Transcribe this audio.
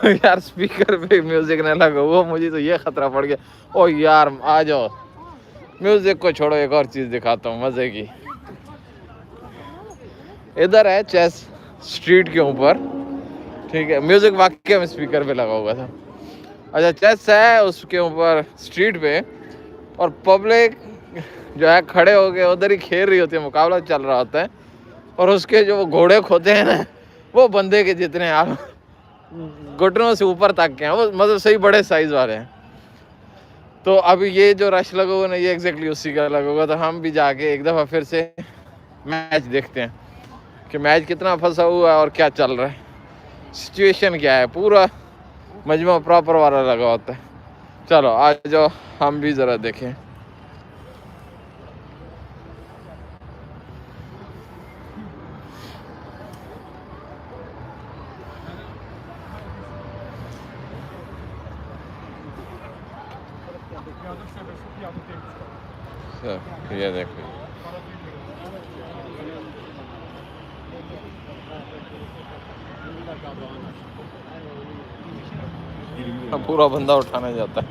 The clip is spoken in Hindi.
यार स्पीकर पे म्यूजिक न लगा वो, मुझे तो ये खतरा पड़ गया। ओ यार आ जाओ, म्यूजिक को छोड़ो, एक और चीज दिखाता हूँ मजे की। इधर है चेस स्ट्रीट के ऊपर, ठीक है, म्यूजिक वाकई में स्पीकर पे लगा हुआ था। अच्छा चेस है उसके ऊपर स्ट्रीट पे, और पब्लिक जो है खड़े हो गए उधर ही खेल रही होती है, मुकाबला चल रहा होता है। और उसके जो घोड़े खोते हैं ना, वो बंदे के जितने आप घुटनों से ऊपर तक के हैं, वो मतलब सही बड़े साइज वाले हैं। तो अभी ये जो रश लगा हुआ ना, ये एग्जैक्टली उसी का लगा हुआ। तो हम भी जाके एक दफ़ा फिर से मैच देखते हैं कि मैच कितना फंसा हुआ है और क्या चल रहा है, सिचुएशन क्या है। पूरा मजमा प्रॉपर वाला लगा होता है। चलो आ जाओ हम भी ज़रा देखें। ये देखो, पूरा बंदा उठाने जाता है।